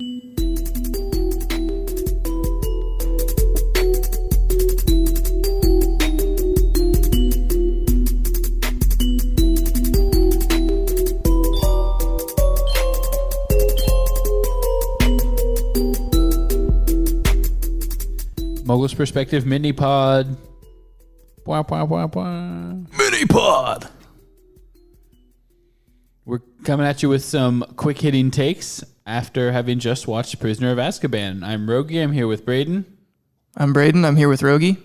Mogul's Perspective Mini Pod. Mini Pod. We're coming at you with some quick hitting takes after having just watched Prisoner of Azkaban. I'm Rogie. I'm here with Braden. I'm Braden. I'm here with Rogie.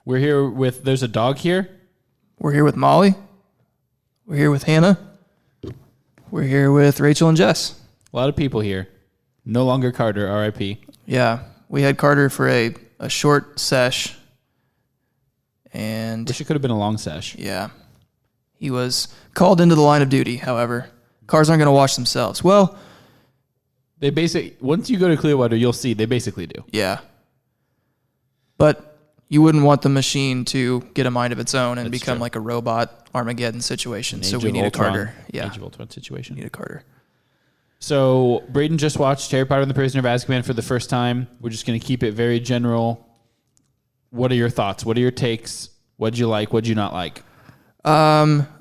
We're here with, there's a dog here. We're here with Molly. We're here with Hannah. We're here with Rachel and Jess. A lot of people here. No longer Carter, RIP. Yeah, we had Carter for a short sesh. And wish it could have been a long sesh. Yeah. He was called into the line of duty, however. Cars aren't going to wash themselves. Well, they basically, once you go to Clearwater, you'll see they basically do. Yeah. But you wouldn't want the machine to get a mind of its own and become like a robot Armageddon situation. So we need a Carter. Yeah. Age of Ultron situation. Need a Carter. So Braden just watched Harry Potter and the Prisoner of Azkaban for the first time. We're just going to keep it very general. What are your thoughts? What are your takes? What'd you like? What'd you not like?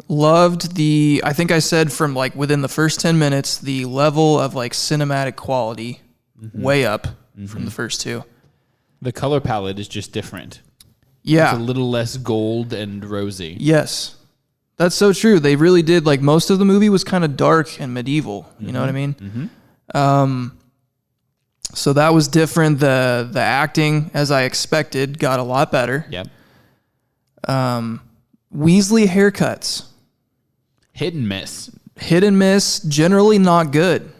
Loved I think I said from like within the first 10 minutes, the level of like cinematic quality way up from the first two. The color palette is just different. Yeah. It's a little less gold and rosy. Yes. That's so true. They really did, like, most of the movie was kind of dark and medieval. You know what I mean? So that was different. The acting, as I expected, got a lot better. Yep. Weasley haircuts. Hit and miss. Hit and miss. Generally not good.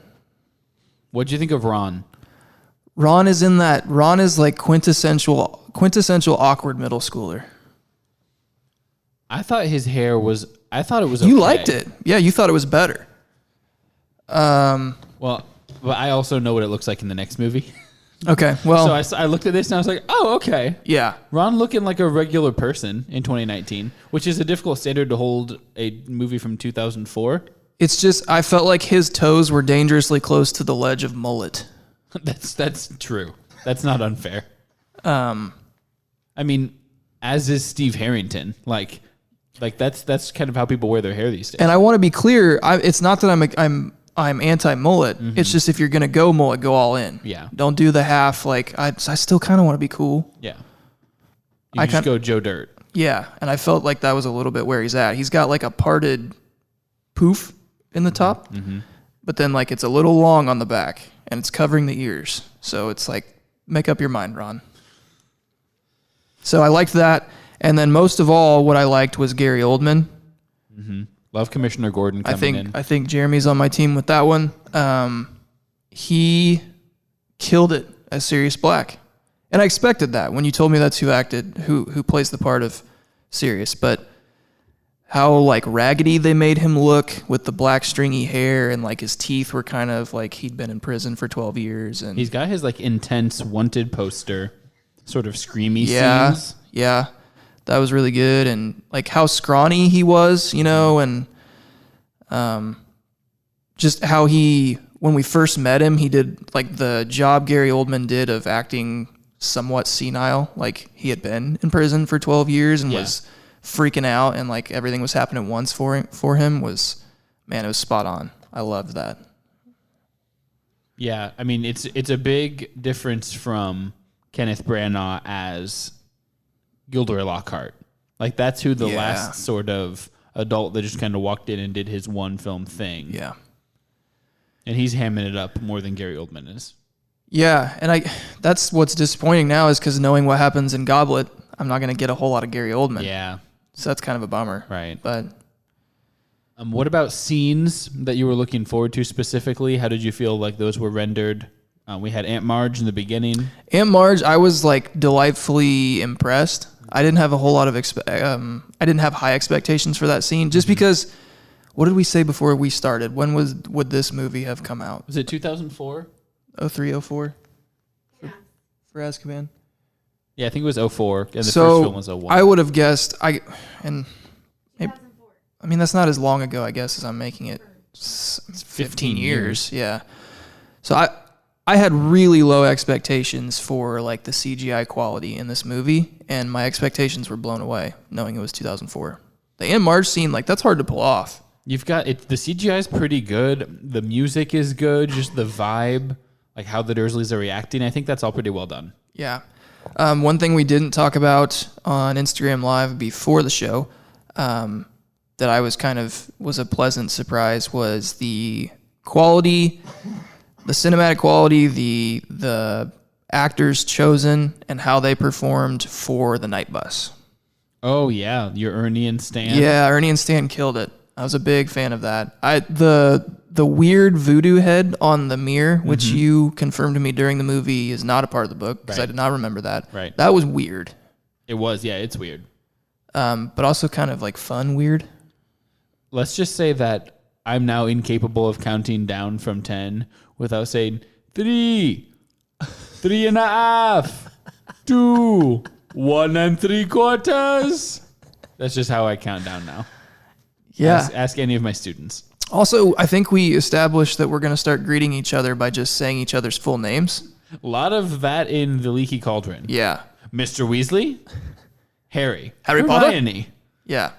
What'd you think of Ron? Ron is like quintessential awkward middle schooler. I thought his hair was, I thought it was okay. You liked it. Yeah, you thought it was better. Well, but I also know what it looks like in the next movie. Okay, well. So I looked at this and I was like, oh, okay. Yeah. Ron looking like a regular person in 2019, which is a difficult standard to hold a movie from 2004. It's just, I felt like his toes were dangerously close to the ledge of mullet. That's true. That's not unfair. I mean, as is Steve Harrington. Like that's kind of how people wear their hair these days. And I want to be clear. It's not that I'm anti mullet. It's just if you're gonna go mullet, go all in. Yeah. Don't do the half. Like I still kind of want to be cool. Yeah. You just go Joe Dirt. Yeah, and I felt like that was a little bit where he's at. He's got like a parted poof in the top, but then like it's a little long on the back, and it's covering the ears. So it's like, make up your mind, Ron. So I liked that. And then most of all, what I liked was Gary Oldman. Love Commissioner Gordon coming in. I think Jeremy's on my team with that one. He killed it as Sirius Black. And I expected that when you told me that's who plays the part of Sirius. But how like raggedy they made him look with the black stringy hair, and like his teeth were kind of like he'd been in prison for 12 years. And he's got his like intense wanted poster, sort of screamy scenes. Yeah. That was really good. And like how scrawny he was, you know, and just how when we first met him, he did like the job Gary Oldman did of acting somewhat senile. Like he had been in prison for 12 years and was freaking out, and like everything was happening at once for him it was spot on. I loved that. Yeah. I mean, it's a big difference from Kenneth Branagh as Gilderoy Lockhart. Like that's who the last sort of adult that just kind of walked in and did his one film thing. Yeah. And he's hamming it up more than Gary Oldman is. Yeah, and that's what's disappointing now is because knowing what happens in Goblet, I'm not going to get a whole lot of Gary Oldman. Yeah. So that's kind of a bummer. Right. But what about scenes that you were looking forward to specifically? How did you feel like those were rendered? We had Aunt Marge in the beginning. Aunt Marge, I was like delightfully impressed. I didn't have a whole lot of I didn't have high expectations for that scene just because. What did we say before we started? When would this movie have come out? Was it 2004? 03, 04? For Azkaban? Yeah, I think it was 04, and the first so film was 01. I would have guessed. I mean, that's not as long ago, I guess, as I'm making it. It's 15 years. Yeah. So I had really low expectations for like the CGI quality in this movie, and my expectations were blown away knowing it was 2004. The Aunt Marge scene, like, that's hard to pull off. You've got it. The CGI is pretty good. The music is good. Just the vibe, like how the Dursleys are reacting. I think that's all pretty well done. Yeah. One thing we didn't talk about on Instagram Live before the show, that I was a pleasant surprise, was the quality, the cinematic quality, the actors chosen, and how they performed for the night bus. Oh yeah, your Ernie and Stan. Yeah, Ernie and Stan killed it. I was a big fan of that. The weird voodoo head on the mirror, which you confirmed to me during the movie, is not a part of the book because I did not remember that. Right. That was weird. It was. Yeah, it's weird. But also kind of like fun weird. Let's just say that I'm now incapable of counting down from 10 without saying 3, 3.5, 2, 1 3/4. That's just how I count down now. Yeah. Ask any of my students. Also, I think we established that we're going to start greeting each other by just saying each other's full names. A lot of that in the Leaky Cauldron. Yeah. Mr. Weasley, Harry Potter? Hermione. Yeah.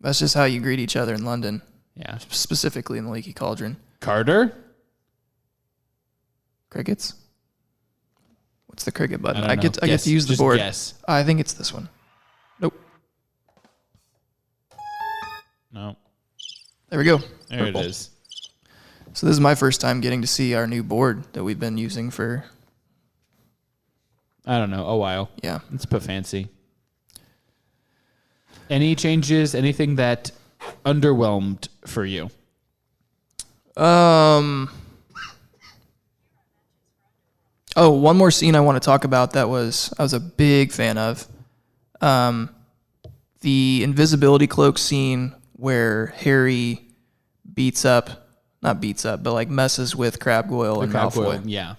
That's just how you greet each other in London. Yeah. Specifically in the Leaky Cauldron. Carter. Crickets? What's the cricket button? I get to use the board. Guess. I think it's this one. Nope. No. There we go. There Purple. it is. So this is my first time getting to see our new board that we've been using for, I don't know, a while. yeah. It's a bit fancy. Any changes? Anything that underwhelmed for you? Oh, one more scene I want to talk about that I was a big fan of. The invisibility cloak scene where Harry but like messes with Crabbe Goyle and Malfoy. Yeah.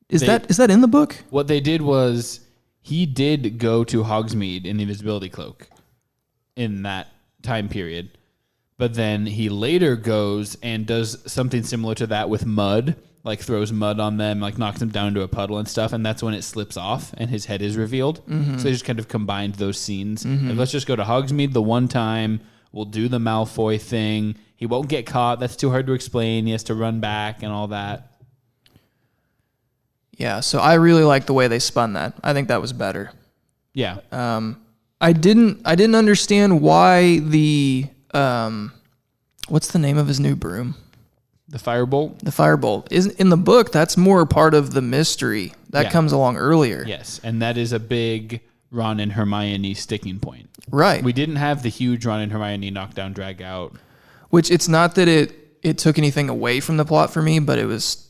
Is that in the book? What they did was he did go to Hogsmeade in the invisibility cloak in that time period. But then he later goes and does something similar to that with mud, like throws mud on them, like knocks them down into a puddle and stuff. And that's when it slips off and his head is revealed. Mm-hmm. So they just kind of combined those scenes. Mm-hmm. Like, let's just go to Hogsmeade the one time. We'll do the Malfoy thing. He won't get caught. That's too hard to explain. He has to run back and all that. Yeah, so I really like the way they spun that. I think that was better. Yeah. I didn't understand why the what's the name of his new broom? The Firebolt? The Firebolt. Isn't in the book, that's more part of the mystery. That comes along earlier. Yes, and that is a big Ron and Hermione sticking point. Right. We didn't have the huge Ron and Hermione knockdown drag out. Which it's not that it took anything away from the plot for me, but it was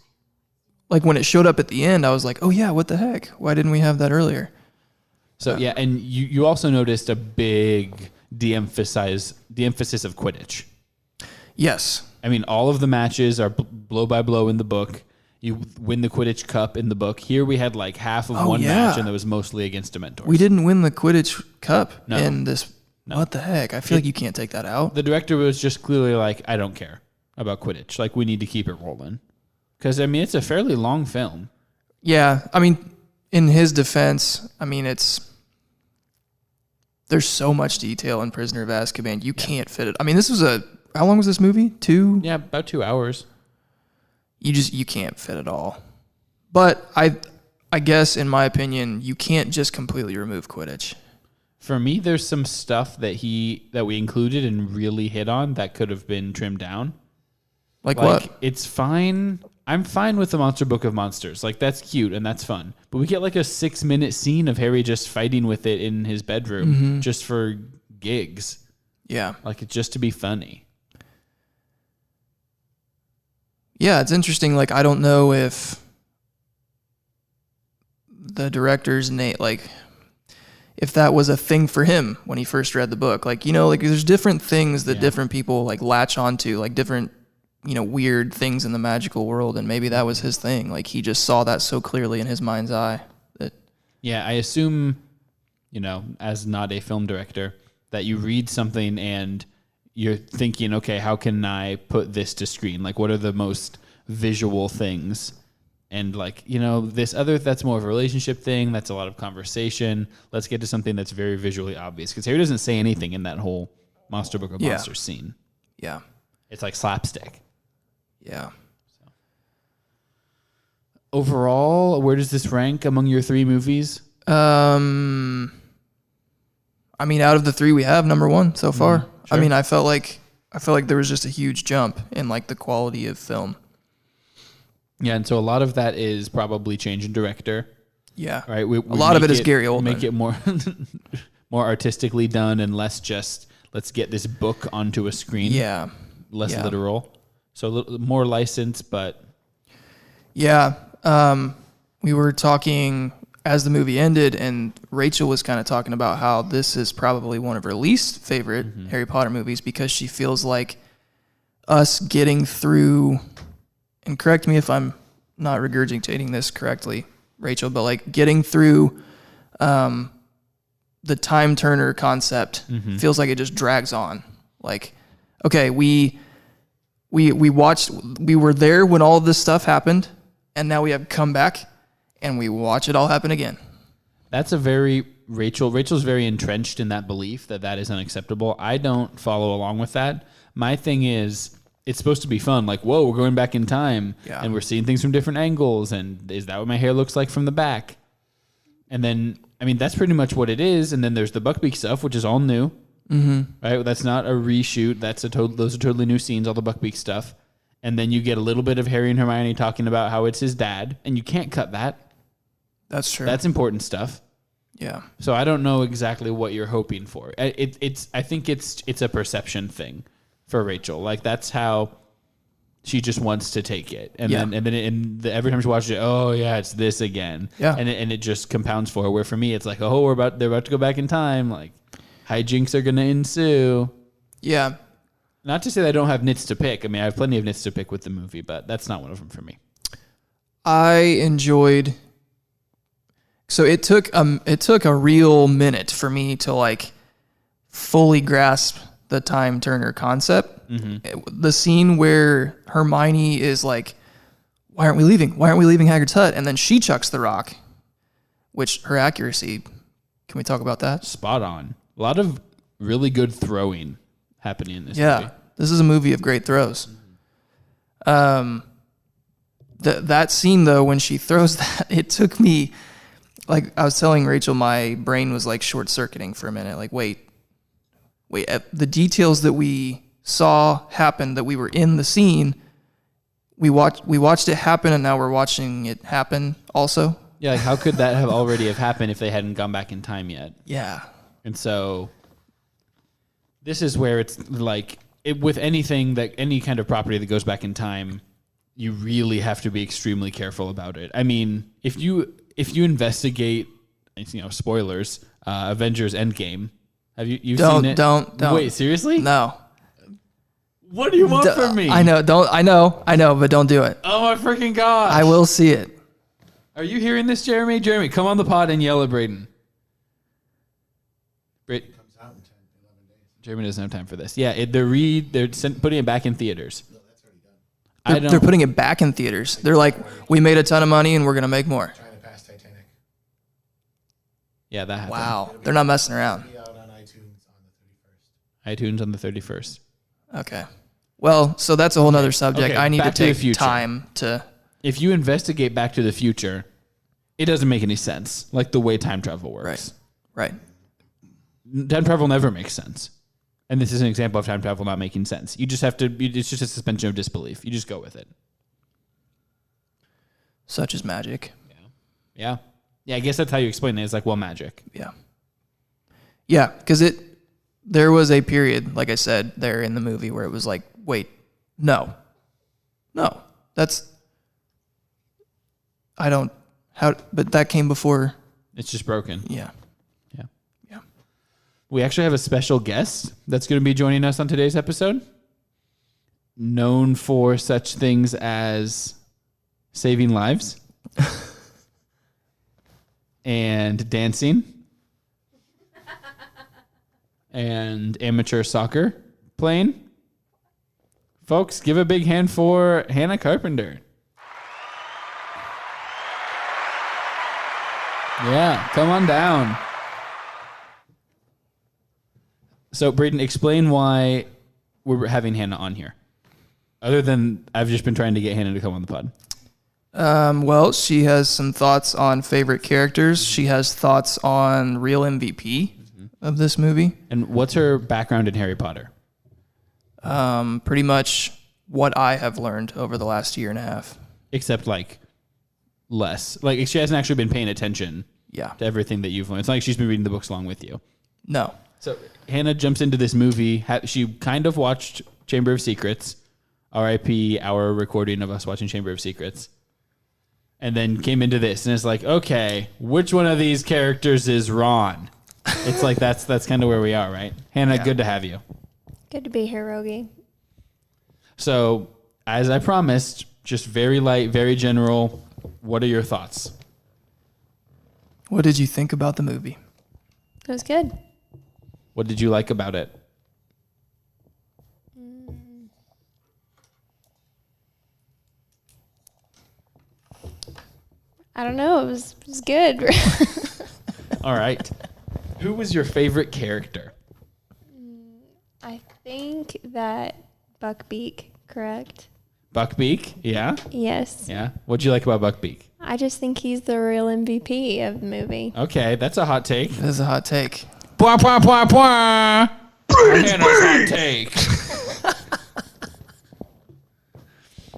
like when it showed up at the end, I was like, oh yeah, what the heck? Why didn't we have that earlier? So yeah, and you also noticed a big de-emphasis of Quidditch. Yes. I mean, all of the matches are blow by blow in the book. You win the Quidditch Cup in the book. Here we had like half of one match, and it was mostly against Dementors. We didn't win the Quidditch Cup No. in this. No. What the heck? I feel like you can't take that out. The director was just clearly like, I don't care about Quidditch. Like, we need to keep it rolling. Because, I mean, it's a fairly long film. Yeah. I mean, in his defense, I mean, there's so much detail in Prisoner of Azkaban. You can't fit it. I mean, how long was this movie? 2? Yeah, about 2 hours. You can't fit it all. But I guess, in my opinion, you can't just completely remove Quidditch. For me, there's some stuff that we included and really hit on that could have been trimmed down. Like what? It's fine. I'm fine with the Monster Book of Monsters. Like, that's cute and that's fun. But we get like a 6-minute scene of Harry just fighting with it in his bedroom just for gigs. Yeah. Like, it's just to be funny. Yeah, it's interesting. Like, I don't know if the director's name, like, if that was a thing for him when he first read the book. Like, like there's different things that different people like latch onto, like different, weird things in the magical world. And maybe that was his thing. Like, he just saw that so clearly in his mind's eye. Yeah, I assume, as not a film director, that you read something and you're thinking, okay, how can I put this to screen? Like, what are the most visual things? And like, you know, this other, that's more of a relationship thing. That's a lot of conversation. Let's get to something that's very visually obvious. Because Harry doesn't say anything in that whole Monster Book of Monsters scene. Yeah. It's like slapstick. Yeah. So. Overall, where does this rank among your 3 movies? I mean, out of the 3 we have, number 1 so far. Sure. I mean, I felt like there was just a huge jump in like the quality of film. Yeah, and so a lot of that is probably change in director. Yeah. Right. A lot of it is Gary Oldman. Make it more more artistically done and less just let's get this book onto a screen. Yeah. Less literal. So a little more license, but yeah. We were talking as the movie ended, and Rachel was kind of talking about how this is probably one of her least favorite Harry Potter movies because she feels like us getting through, and correct me if I'm not regurgitating this correctly, Rachel, but like getting through the time turner concept feels like it just drags on. Like, okay, we watched, we were there when all of this stuff happened, and now we have come back and we watch it all happen again. That's a very Rachel's very entrenched in that belief that is unacceptable. I don't follow along with that. My thing is, it's supposed to be fun. Like, whoa, we're going back in time and we're seeing things from different angles. And is that what my hair looks like from the back? And then, I mean, that's pretty much what it is. And then there's the Buckbeak stuff, which is all new. Right? That's not a reshoot. Those are totally new scenes, all the Buckbeak stuff. And then you get a little bit of Harry and Hermione talking about how it's his dad. And you can't cut that. That's true. That's important stuff. Yeah. So I don't know exactly what you're hoping for. I think it's a perception thing for Rachel. Like, that's how she just wants to take it. And then every time she watches it, oh yeah, it's this again. Yeah. And it just compounds for her. Where for me, it's like, oh, they're about to go back in time. Like, hijinks are going to ensue. Yeah. Not to say that I don't have nits to pick. I mean, I have plenty of nits to pick with the movie, but that's not one of them for me. I enjoyed. So it took a real minute for me to like fully grasp the time turner concept. The scene where Hermione is like, why aren't we leaving? Why aren't we leaving Hagrid's hut? And then she chucks the rock, which her accuracy, can we talk about that? Spot on. A lot of really good throwing happening in this movie. This is a movie of great throws. That scene though, when she throws that, it took me, like I was telling Rachel, my brain was like short circuiting for a minute. Like, wait, the details that we saw happen, that we were in the scene, we watched it happen, and now we're watching it happen also. Yeah, like how could that have already have happened if they hadn't gone back in time yet? Yeah. And so this is where it's like with anything that any kind of property that goes back in time, you really have to be extremely careful about it. I mean, if you investigate, spoilers, Avengers Endgame, have you seen it? Don't. Wait, seriously? No. What do you want from me? I know, but don't do it. Oh my freaking gosh. I will see it. Are you hearing this, Jeremy? Jeremy, come on the pod and yell at Braden. It comes out in 10, 11 days. Jeremy doesn't have time for this. Yeah, they're putting it back in theaters. No, that's already done. They're putting it back in theaters. They're like, we made a ton of money and we're going to make more. Trying to pass Titanic. Yeah, that happened. Wow. They're not messing around. It'll be out on iTunes on the 31st. iTunes on the 31st. Okay. Well, so that's a whole nother subject. Okay, I need to Back to the take Future. time to... If you investigate Back to the Future, it doesn't make any sense, like the way time travel works. Right. Time travel never makes sense. And this is an example of time travel not making sense. You just have to, it's just a suspension of disbelief. You just go with it. Such as magic. Yeah. Yeah, I guess that's how you explain it. It's like, well, magic. Yeah. Yeah, because there was a period, like I said, there in the movie where it was like, wait, no, but that came before. It's just broken. Yeah. We actually have a special guest that's going to be joining us on today's episode. Known for such things as saving lives and dancing and amateur soccer playing. Folks, give a big hand for Hannah Carpenter. Yeah, come on down. So, Braden, explain why we're having Hannah on here. Other than I've just been trying to get Hannah to come on the pod. Well, she has some thoughts on favorite characters. She has thoughts on real MVP of this movie. And what's her background in Harry Potter? Pretty much what I have learned over the last year and a half. Except, like, less. Like, she hasn't actually been paying attention Yeah. to everything that you've learned. It's not like she's been reading the books along with you. No. So Hannah jumps into this movie. She kind of watched Chamber of Secrets, RIP, our recording of us watching Chamber of Secrets, and then came into this, and it's like, okay, which one of these characters is Ron? It's like that's kind of where we are, right? Hannah, Yeah. good to have you. Good to be here, Rogie. So, as I promised, just very light, very general, what are your thoughts? What did you think about the movie? It was good. What did you like about it? I don't know. It was good. All right. Who was your favorite character? I think that Buckbeak, correct? Buckbeak? Yeah? Yes. Yeah. What'd you like about Buckbeak? I just think he's the real MVP of the movie. Okay, that's a hot take. That is a hot take. Bwah, bwah, bwah, bwah. Hannah's hot take.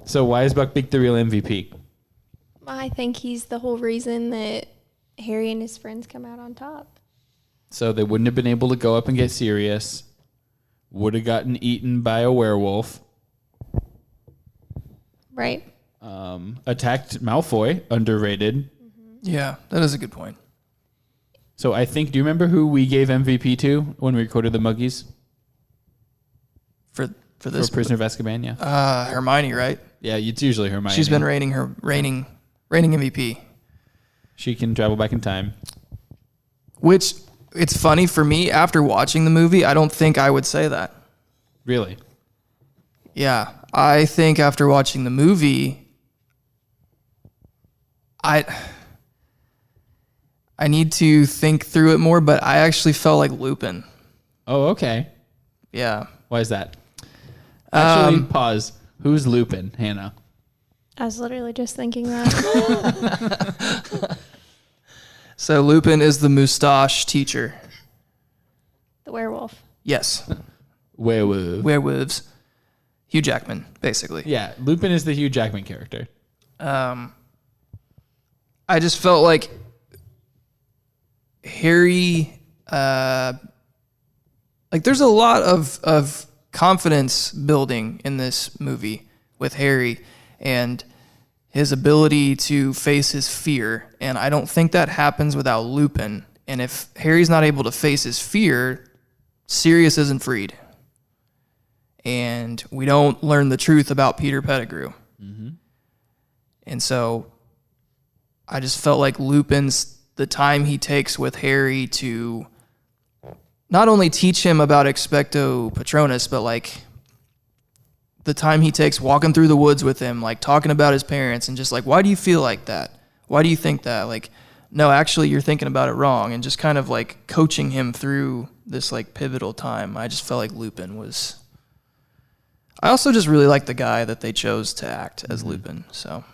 So why is Buckbeak the real MVP? I think he's the whole reason that Harry and his friends come out on top. So they wouldn't have been able to go up and get Sirius. Would have gotten eaten by a werewolf. Right. Attacked Malfoy, underrated. Yeah, that is a good point. So I think, do you remember who we gave MVP to when we recorded the Muggies? For this For Prisoner of Azkaban, yeah. Hermione, right? Yeah, it's usually Hermione. She's been reigning MVP. She can travel back in time. Which it's funny for me after watching the movie, I don't think I would say that. Really? Yeah, I think after watching the movie, I need to think through it more, but I actually felt like Lupin. Oh, okay. Yeah. Why is that? Actually, pause. Who's Lupin, Hannah? I was literally just thinking that. So Lupin is the moustache teacher. The werewolf. Yes. Werewolf. Werewolves. Hugh Jackman, basically. Yeah, Lupin is the Hugh Jackman character. I just felt like Harry, like there's a lot of confidence building in this movie with Harry and his ability to face his fear. And I don't think that happens without Lupin. And if Harry's not able to face his fear, Sirius isn't freed. And we don't learn the truth about Peter Pettigrew. Mm-hmm. And so I just felt like Lupin's, the time he takes with Harry to not only teach him about Expecto Patronus, but like the time he takes walking through the woods with him, like talking about his parents and just like, why do you feel like that? Why do you think that? Like, no, actually you're thinking about it wrong, and just kind of like coaching him through this like pivotal time. I just felt like Lupin was, I also just really like the guy that they chose to act as Lupin. So,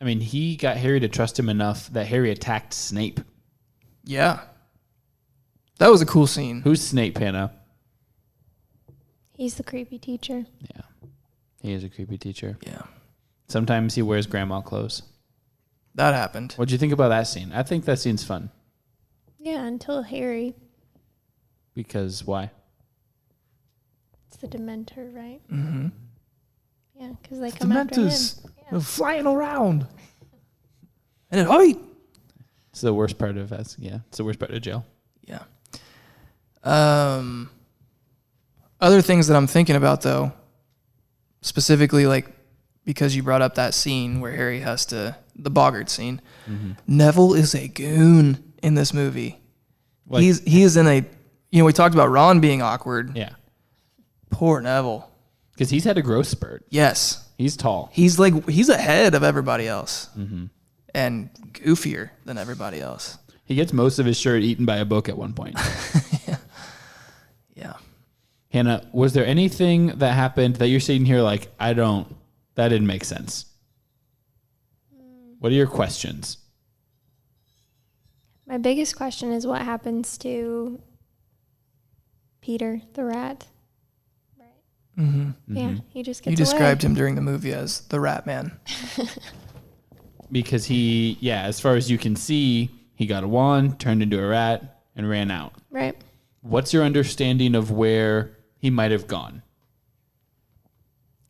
I mean, he got Harry to trust him enough that Harry attacked Snape. yeah, that was a cool scene. Who's Snape, Hannah? He's the creepy teacher. Yeah, he is a creepy teacher. Yeah, Sometimes he wears grandma clothes. that happened. What'd you think about that scene? I think that scene's fun. Yeah, until Harry. Because why? It's the Dementor, right? Mm-hmm. Yeah, because they come after him. They're flying around. And it hurt. It's the worst part of us. Yeah, it's the worst part of jail. Yeah. Other things that I'm thinking about, though, specifically, like, because you brought up that scene where Harry has to, the Boggart scene. Mm-hmm. Neville is a goon in this movie. Like, He is in a, you know, we talked about Ron being awkward. Yeah, Poor Neville. because he's had a growth spurt. Yes. He's tall. He's ahead of everybody else. Mm-hmm. And goofier than everybody else. He gets most of his shirt eaten by a book at one point. Yeah. Hannah, was there anything that happened that you're sitting here like, that didn't make sense? What are your questions? My biggest question is what happens to Peter the rat. Right. Mm-hmm. Yeah, he just gets You described him during the movie as the Rat Man. Because as far as you can see, he got a wand, turned into a rat, and ran out. Right. What's your understanding of where he might have gone?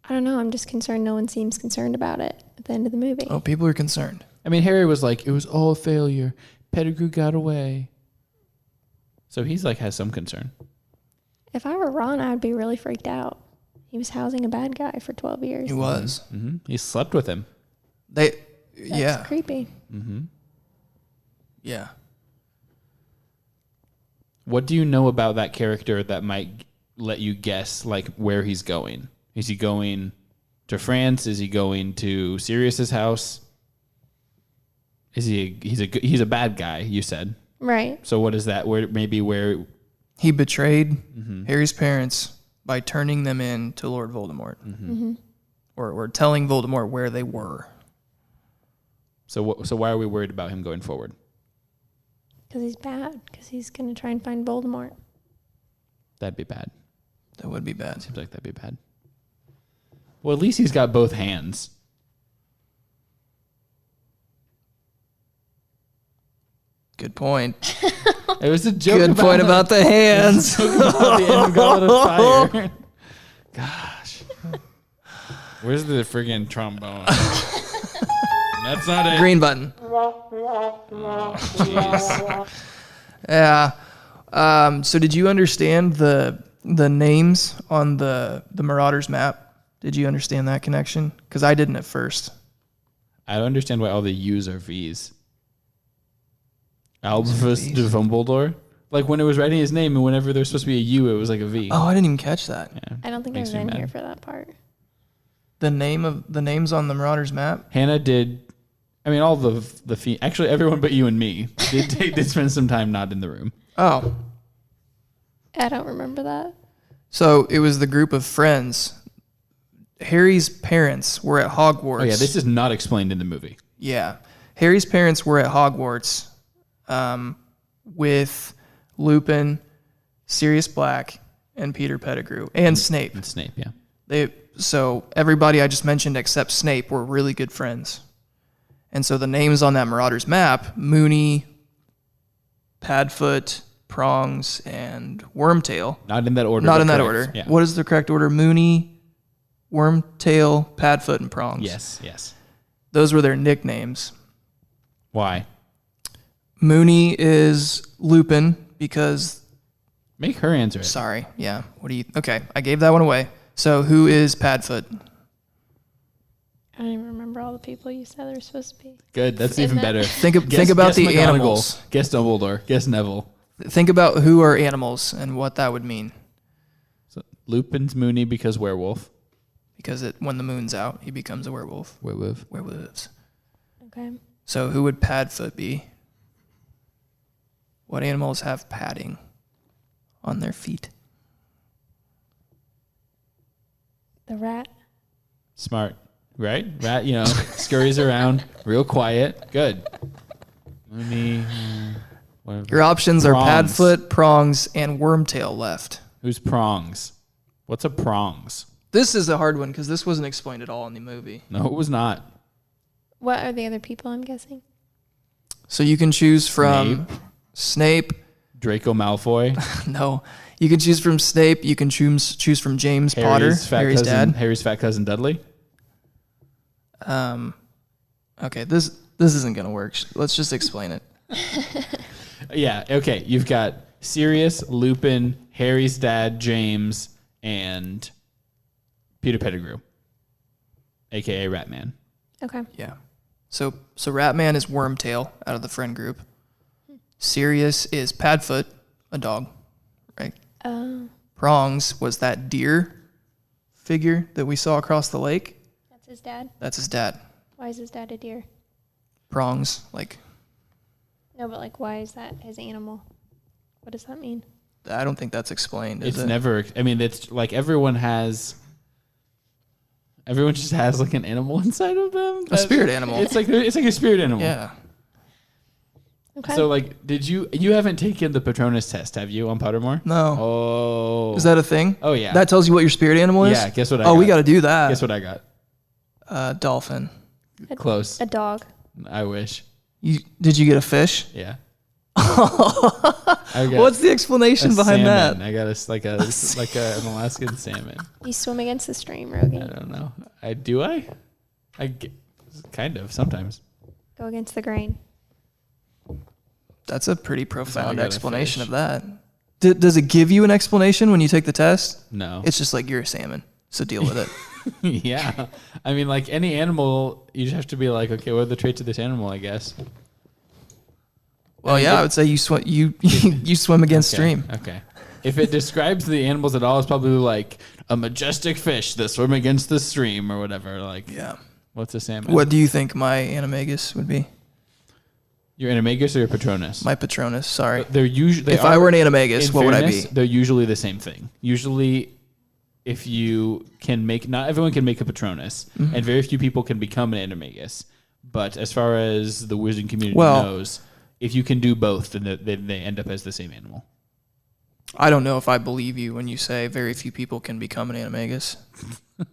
I don't know. I'm just concerned no one seems concerned about it at the end of the movie. Oh, people are concerned. I mean, Harry was like, it was all a failure. Pettigrew got away. So he's like, has some concern. If I were Ron, I'd be really freaked out. He was housing a bad guy for 12 years. He was. Mm-hmm. He slept with him. That's Yeah. creepy. Mm-hmm. Yeah. What do you know about that character that might let you guess like where he's going? Is he going to France? Is he going to Sirius's house? He's a bad guy, you said. Right. So what is that? Where He betrayed Harry's parents by turning them in to Lord Voldemort. Or telling Voldemort where they were. So why are we worried about him going forward? Because he's bad. Because he's going to try and find Voldemort. That'd be bad. That would be bad. Seems like that'd be bad. Well, at least he's got both hands. Good point. It was a joke. Good point about the hands. About the end goblet of fire. Gosh. Where's the friggin' trombone? That's not it. Green button. Jeez. Yeah. So did you understand the names on the Marauders map? Did you understand that connection? Because I didn't at first. I don't understand why all the U's are V's. Albus Dumbledore. Like when it was writing his name, and whenever there's supposed to be a U, it was like a V. Oh, I didn't even catch that. Yeah, I don't think I makes was me in mad. here for that part. The names on the Marauders map. Hannah did. I mean, all the actually everyone but you and me did spend some time not in the room. Oh, I don't remember that. so it was the group of friends. Harry's parents were at Hogwarts. Oh yeah, this is not explained in the movie. Yeah. Harry's parents were at Hogwarts with Lupin, Sirius Black, and Peter Pettigrew, and Snape. And Snape, yeah. So everybody I just mentioned except Snape were really good friends. And so the names on that Marauders map, Moony, Padfoot, Prongs, and Wormtail. Not in that order. Not but in that correct. order. Yeah. What is the correct order? Moony, Wormtail, Padfoot, and Prongs. Yes. Those were their nicknames. Why? Moony is Lupin because... Make her answer it. Sorry. Yeah. Okay, I gave that one away. So who is Padfoot? I don't even remember all the people you said there were supposed to be. Good. That's In even that- better. Think about Guess the McGonagall. animals. Guess Dumbledore. Guess Neville. Think about who are animals and what that would mean. So Lupin's Moony because werewolf. Because when the moon's out, he becomes a werewolf. Werewolves. Okay. So who would Padfoot be? What animals have padding on their feet? The rat. Smart. Right? Rat, scurries around, real quiet. Good. Moony. Your options are Prongs. Padfoot, Prongs, and Wormtail left. Who's Prongs? What's a Prongs? This is a hard one because this wasn't explained at all in the movie. No, it was not. What are the other people I'm guessing? So you can choose from Snape. Draco Malfoy. No. You can choose from Snape. You can choose from James Potter, Harry's dad. Harry's fat cousin Dudley. Okay, this isn't going to work. Let's just explain it. Yeah, okay. You've got Sirius, Lupin, Harry's dad, James, and Peter Pettigrew, a.k.a. Ratman. Okay. Yeah. So Ratman is Wormtail out of the friend group. Sirius is Padfoot, a dog, right? Prongs was that deer figure that we saw across the lake. That's his dad. That's his dad. Why is his dad a deer? Prongs, like No, but like, why is that his animal? What does that mean? I don't think that's explained. Is It's it? never. I mean, it's like everyone just has like an animal inside of them. A spirit animal. It's like a spirit animal. Yeah. Okay. So like, you haven't taken the Patronus test, have you, on Pottermore? No. Oh. Is that a thing? Oh yeah. That tells you what your spirit animal is? Yeah. Guess what? We got to do that. Guess what I got? Dolphin. Close. A dog. I wish. Did you get a fish? Yeah. I got What's the explanation behind salmon. that? I got an Alaskan salmon. You swim against the stream, I Rogan. don't know. Kind of sometimes. Go against the grain. That's a pretty profound got a explanation fish. of that. Does it give you an explanation when you take the test? No. It's just like, you're a salmon, so deal with it. Yeah. I mean, like any animal, you just have to be like, okay, what are the traits of this animal, I guess. Well, yeah, I would say you swim. You swim against stream. Okay. If it describes the animals at all, it's probably like a majestic fish that swim against the stream or whatever. Like, Yeah. what's a salmon? What do you think my animagus would be? Your animagus or your Patronus? My Patronus. Sorry. They're usually. If I were an animagus, what would I be? They're usually the same thing. Usually, if you can make, not everyone can make a Patronus, and very few people can become an animagus. But as far as the wizarding community knows, if you can do both, then they end up as the same animal. I don't know if I believe you when you say very few people can become an animagus.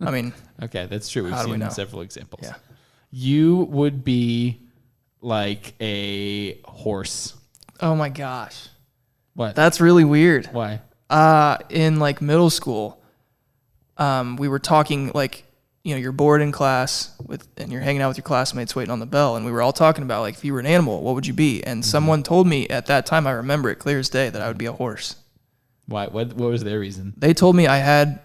I mean, Okay, that's true. We've How do we seen know? several examples. Yeah. You would be like a horse. oh my gosh, What? that's really weird. Why? In like middle school, we were talking like, you're bored in class and you're hanging out with your classmates waiting on the bell, and we were all talking about like, if you were an animal, what would you be? And someone told me at that time, I remember it clear as day, that I would be a horse. Why? What was their reason? They told me I had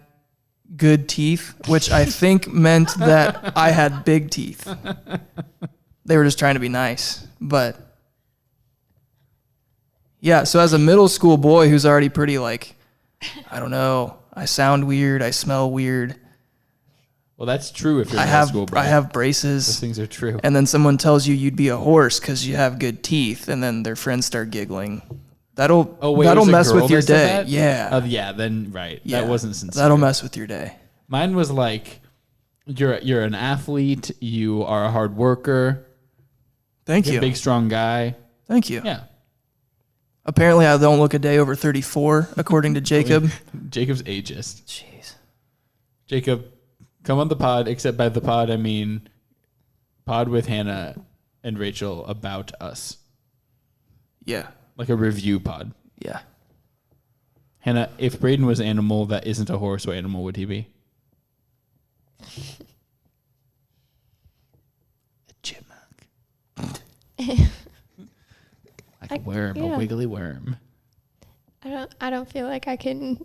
good teeth, which I think meant that I had big teeth. They were just trying to be nice, but yeah. So as a middle school boy who's already pretty like, I don't know, I sound weird, I smell weird. Well, that's true if you're I in have school, bro. I have Those braces, things are true. and then someone tells you you'd be a horse because you have good teeth, and then their friends start giggling. That'll was a mess girl with your that said day. that? Yeah, Yeah, then right. yeah. That wasn't sincere. That'll mess with your day. Mine was like, you're an athlete. You are a hard worker. Thank You're you. a big, strong guy. Thank you. Yeah. Apparently, I don't look a day over 34, according to Jacob. Jacob's ageist. Jeez. Jacob, come on the pod, except by the pod, I mean pod with Hannah and Rachel about us. Yeah. Like a review pod. Yeah. Hannah, if Braden was an animal that isn't a horse, what animal would he be? A chipmunk. Like a worm, yeah. a wiggly worm. I don't feel like I can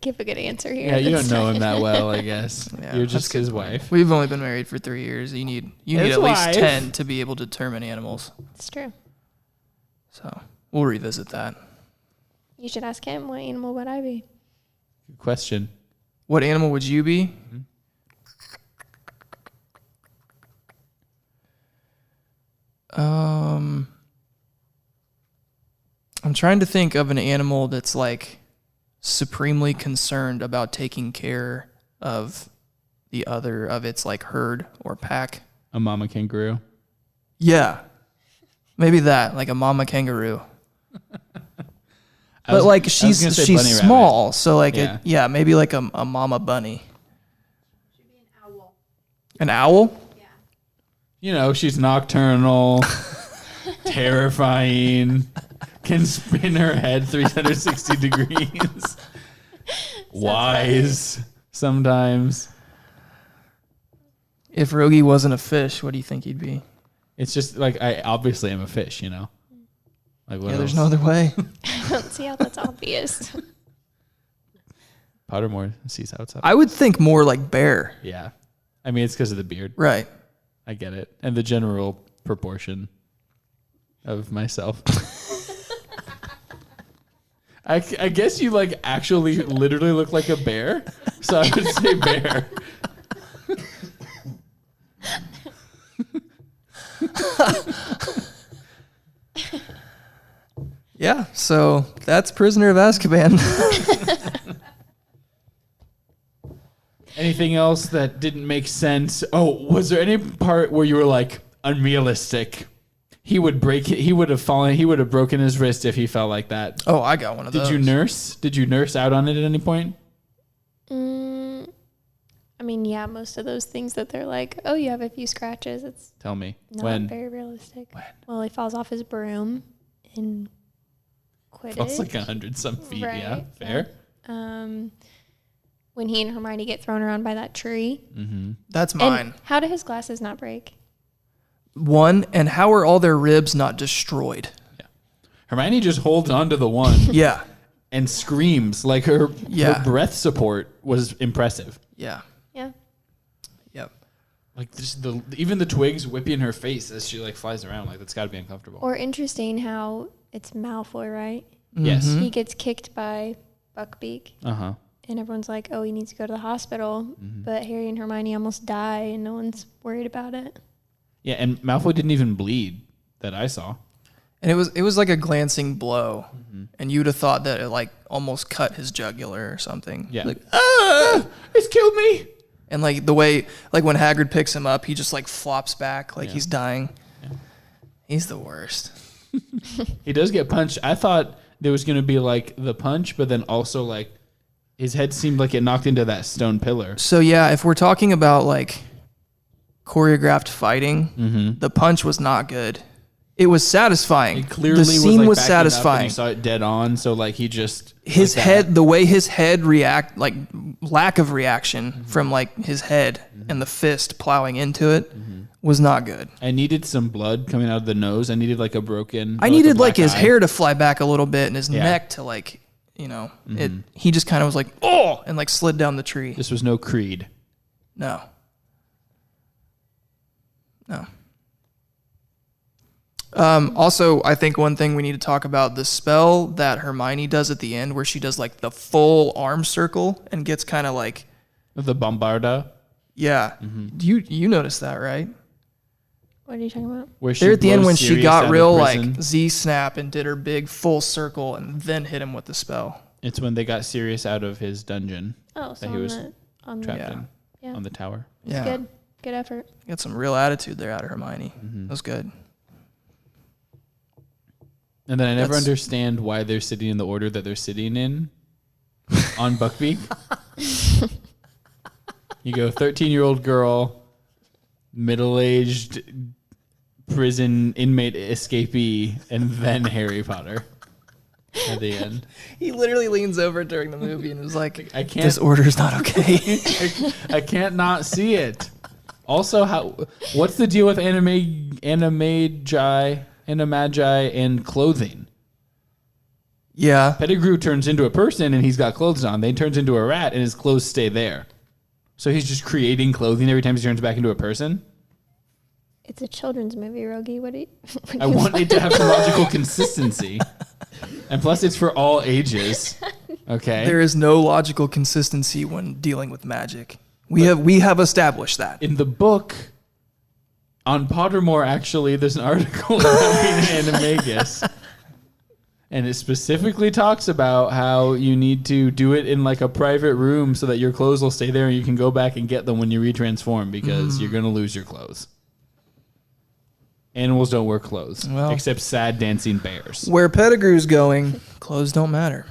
give a good answer here. Yeah, you this don't know him time. that well, I guess. Yeah, You're that's just his wife. We've only been married for 3 years. You need His at least wife. 10 to be able to determine animals. It's true. So we'll revisit that. You should ask him, what animal would I be? Good question. What animal would you be? I'm trying to think of an animal that's like supremely concerned about taking care of the other of its like herd or pack. A mama kangaroo. Yeah. Maybe that, like a mama kangaroo. But like she's bunny rabbit. small, so like Yeah. maybe like a mama bunny. Should be an owl. An owl? You know, she's nocturnal, terrifying, can spin her head 360 degrees, wise sometimes. If Rogie wasn't a fish, what do you think he'd be? It's just like, I obviously am a fish, you know? Like what Yeah, there's else? no other way. I don't see how that's obvious. Pottermore sees how it's up. I would think more like bear. Yeah. I mean, it's because of the beard. Right. I get it. And the general proportion of myself. I guess you like actually literally look like a bear. So I would say bear. Yeah, so that's Prisoner of Azkaban. Anything else that didn't make sense? Oh, was there any part where you were like, unrealistic? He would break it. He would have fallen. He would have broken his wrist if he fell like that. Oh, I got one of those. Did you nurse? Did you nurse out on it at any point? I mean, yeah, most of those things that they're like, oh, you have a few scratches. It's Tell me. not When? very realistic. When? Well, he falls off his broom in Quidditch. Falls like 100 some feet. Right, Yeah, fair. When he and Hermione get thrown around by that tree. Mm-hmm. That's mine. And how do his glasses not break? One, and how are all their ribs not destroyed? Hermione just holds on to the one Yeah. and screams. Like her breath support was impressive. Yeah. Yeah. Yep. Like just even the twigs whipping her face as she like flies around. Like that's got to be uncomfortable. Or interesting how it's Malfoy, right? Yes. He gets kicked by Buckbeak. Uh-huh. And everyone's like, oh, he needs to go to the hospital. But Harry and Hermione almost die, and no one's worried about it. Yeah, and Malfoy didn't even bleed that I saw. And it was like a glancing blow, and you'd have thought that it like almost cut his jugular or something. Yeah. Like, It's killed me. and like the way like when Hagrid picks him up, he just like flops back like he's dying. Yeah. He's the worst. He does get punched. I thought there was going to be like the punch, but then also like his head seemed like it knocked into that stone pillar. So yeah, if we're talking about like choreographed fighting, the punch was not good. It was satisfying. It clearly the scene was, was like, backing up and satisfying. you saw it dead on, so like he just His like head, the way his head react, like lack of reaction from like his head and the fist plowing into it was not good. I needed some blood coming out of the nose. I needed like a broken. I needed like black his eye. hair to fly back a little bit and his Yeah. neck to like, you know, it. He just kind of was like, oh, and like slid down the tree. This was no Creed. No. Also, I think one thing we need to talk about, the spell that Hermione does at the end where she does like the full arm circle and gets kind of like, The Bombarda, yeah. You noticed that, right? What are you talking about? where she There at the end blows when she Sirius got out of real prison. like Z snap and did her big full circle and then hit him with the spell. It's when they got Sirius out of his dungeon Oh, so that he was on trapped Yeah. in Yeah. on the tower. Yeah. Good. Good effort. Got some real attitude there out of Hermione. That was good. And then I never That's- understand why they're sitting in the order that they're sitting in on Buckbeak. You go 13-year-old girl, middle-aged prison inmate escapee, and then Harry Potter at the end. He literally leans over during the movie and is like, I can't. this order's not okay. I can't not see it. Also, what's the deal with animagi and clothing? Yeah. Pettigrew turns into a person and he's got clothes on. Then he turns into a rat and his clothes stay there. So he's just creating clothing every time he turns back into a person. It's a children's movie, Rogie. What do you? I want it to have some logical consistency. And plus, it's for all ages. Okay. There is no logical consistency when dealing with magic. We have established that. In the book, on Pottermore, actually, there's an article about Animagus. And it specifically talks about how you need to do it in like a private room so that your clothes will stay there and you can go back and get them when you retransform because you're going to lose your clothes. Animals don't wear clothes, Well. except sad dancing bears. Where Pettigrew's going, clothes don't matter.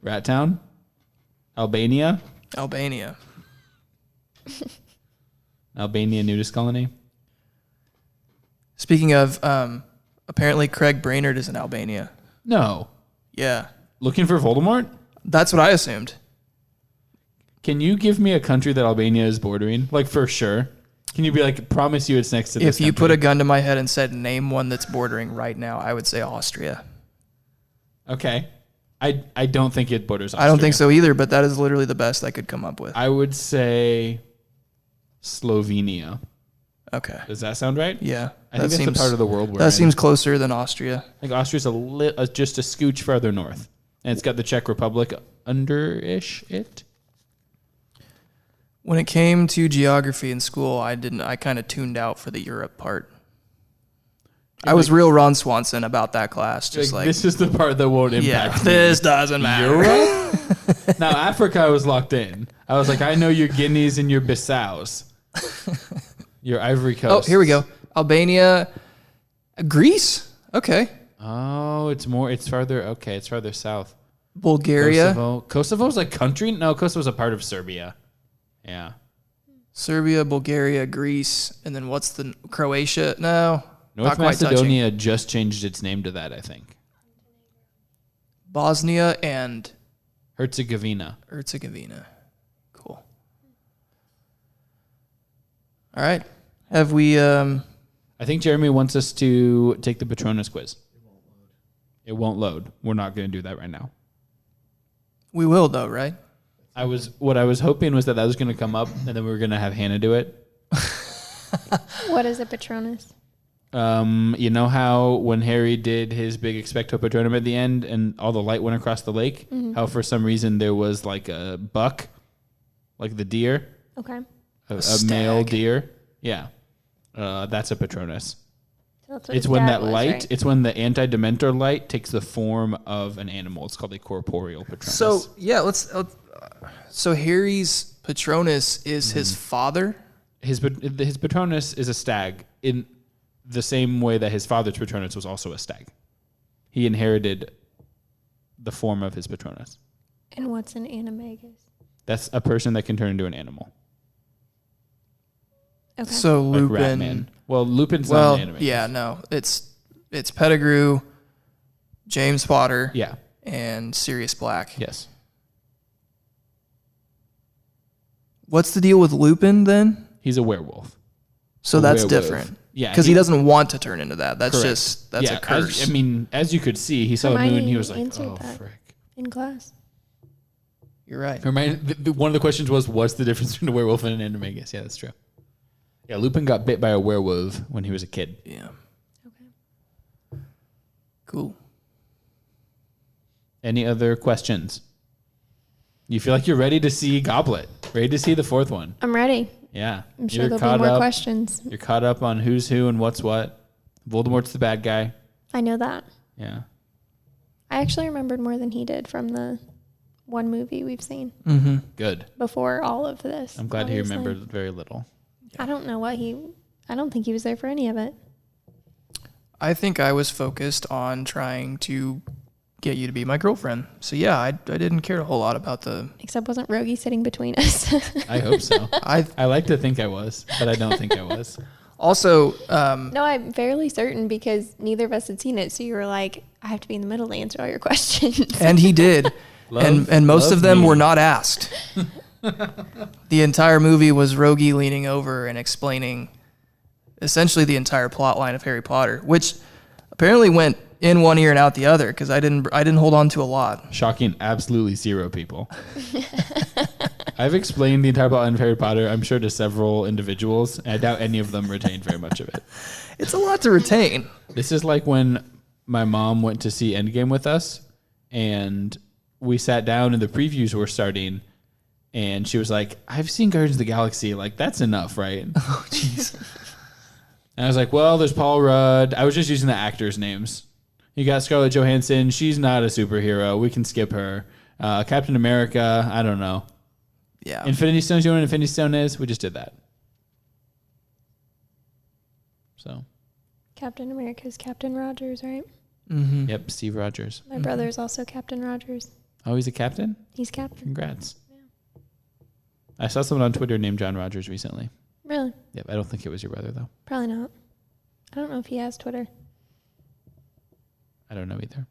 Rat Town? Albania? Albania. Albania nudist colony? Speaking of, apparently Craig Brainerd is in Albania. No. Yeah. Looking for Voldemort? That's what I assumed. Can you give me a country that Albania is bordering? Like, for sure. Can you be like, promise you it's next to this If you put country? a gun to my head and said, name one that's bordering right now, I would say Austria. Okay. I don't think it borders Austria. I don't think so either, but that is literally the best I could come up with. I would say Slovenia. Okay. Does that sound right? Yeah. I think that's the part of the world we're That in. seems closer than Austria. I think Austria's just a scooch farther north. And it's got the Czech Republic under-ish it. When it came to geography in school, I kind of tuned out for the Europe part. I was real Ron Swanson about that class. Just like this is the part that won't yeah, impact me. this doesn't matter. Europe? Now, Africa, I was locked in. I was like, I know your Guineas and your Bissaus. Your Ivory Oh, Coast. here we go. Albania, Greece. Okay. Oh, it's farther. Okay, it's farther south. Bulgaria, Kosovo's a country? No, Kosovo's a part of Serbia. Yeah. Serbia, Bulgaria, Greece, and then what's the Croatia? No, North not quite touching. Macedonia just changed its name to that, I think. Bosnia and Herzegovina. Cool. All right. Have we I think Jeremy wants us to take the Patronus quiz. It won't load. We're not going to do that right now. we will though, right? What I was hoping was that was going to come up, and then we were going to have Hannah do it. What is a Patronus? You know how when Harry did his big Expecto Patronum at the end, and all the light went across the lake? Mm-hmm. How for some reason there was like a buck, like the deer, Okay. a stag. male deer. Yeah, that's a Patronus. So that's what It's his when dad that was, light, right? it's when the anti-dementor light takes the form of an animal. It's called a corporeal Patronus. So yeah, let's. So Harry's Patronus is his father. his Patronus is a stag in the same way that his father's Patronus was also a stag. He inherited the form of his Patronus. And what's an animagus? That's a person that can turn into an animal. Okay. So Like Lupin. Ratman. Well, Lupin's Well, not an animagus. yeah, no, it's Pettigrew, James Potter, Yeah. and Sirius Black. Yes. What's the deal with Lupin then? He's a werewolf. So A that's werewolf. different. Yeah. Because he doesn't want to turn into that. That's Correct. just that's yeah, a curse. as you could see, he saw the moon. Hermione He was like, answered "Oh, that. frick." In class. You're right. One of the questions was, "What's the difference between a werewolf and an animagus?" Yeah, that's true. Yeah, Lupin got bit by a werewolf when he was a kid. Yeah. Okay. Cool. Any other questions? You feel like you're ready to see Goblet, ready to see the fourth one. I'm ready. Yeah, I'm sure You're there'll caught be more up. questions. You're caught up on who's who and what's what. Voldemort's the bad guy. I know that. Yeah. I actually remembered more than he did from the one movie we've seen Mm-hmm. Good. before all of this. I'm glad he obviously. remembered very little. I don't know I don't think he was there for any of it. I think I was focused on trying to get you to be my girlfriend. So yeah, I didn't care a whole lot about the. Except wasn't Rogie sitting between us? I hope so. I I like to think I was, but I don't think I was. also No, I'm fairly certain because neither of us had seen it. So you were like, I have to be in the middle to answer all your questions. and he did, and most love of them me. were not asked. The entire movie was Rogie leaning over and explaining essentially the entire plot line of Harry Potter, which apparently went in one ear and out the other because I didn't hold on to a lot. Shocking, absolutely zero people. I've explained the entire plot of Harry Potter, I'm sure, to several individuals. And I doubt any of them retained very much of it. It's a lot to retain. This is like when my mom went to see Endgame with us, and we sat down and the previews were starting, and she was like, I've seen Guardians of the Galaxy. Like, that's enough, right? Oh, jeez. And I was like, well, there's Paul Rudd. I was just using the actors' names. You got Scarlett Johansson. She's not a superhero. We can skip her. Captain America. I don't know. Yeah. Infinity Stones. You know what an Infinity Stone is? We just did that. So, Captain America's Captain Rogers, right? Mm-hmm. yep, Steve Rogers. My brother's also Captain Rogers. Oh, he's a captain? He's captain. Congrats. I saw someone on Twitter named John Rogers recently. Really? Yep, I don't think it was your brother, though. Probably not. I don't know if he has Twitter. I don't know either.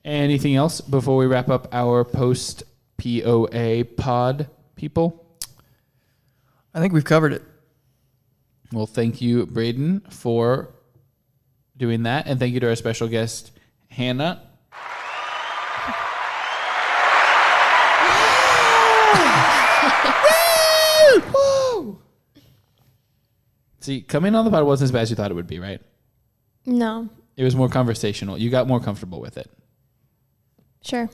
Anything else before we wrap up our post PoA pod, people? I think we've covered it. Well, thank you, Braden, for doing that. And thank you to our special guest, Hannah. See, coming on the pod wasn't as bad as you thought it would be, right? No. It was more conversational. You got more comfortable with it. Sure.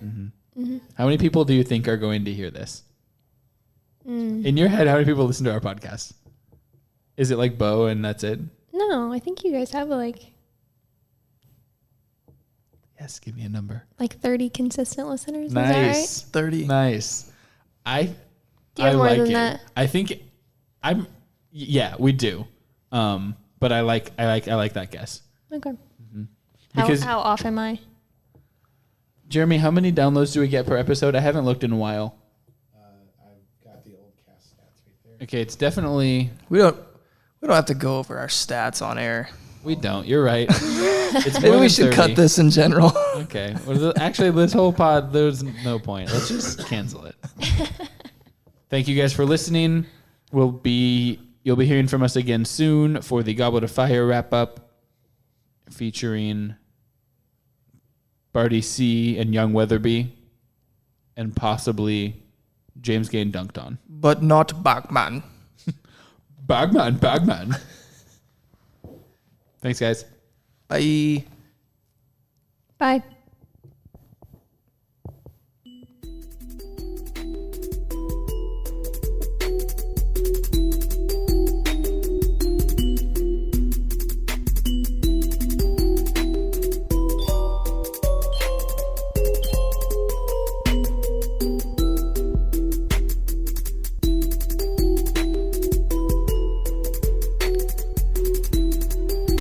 How many people do you think are going to hear this? In your head, how many people listen to our podcast? Is it like Bo and that's it? No, I think you guys have Yes, give me a number. 30 consistent listeners. Nice. Is 30. Nice. Do you have more like than it. that? I think yeah, we do. But I like that guess. that right? Okay. Because How off am I? Jeremy, how many downloads do we get per episode? I haven't looked in a while. I've got the old cast stats right there. Okay, it's definitely We don't have to go over our stats on air. we don't. You're right. It's Maybe more we than should 30. cut this in general. Okay. Well, actually, this whole pod, there's no point. Let's just cancel it. Thank you guys for listening. You'll be hearing from us again soon for the Goblet of Fire wrap up, featuring Barty C and Young Weatherby, and possibly James Gain dunked on. But not Bagman. Bagman. Thanks, guys. Bye. Bye.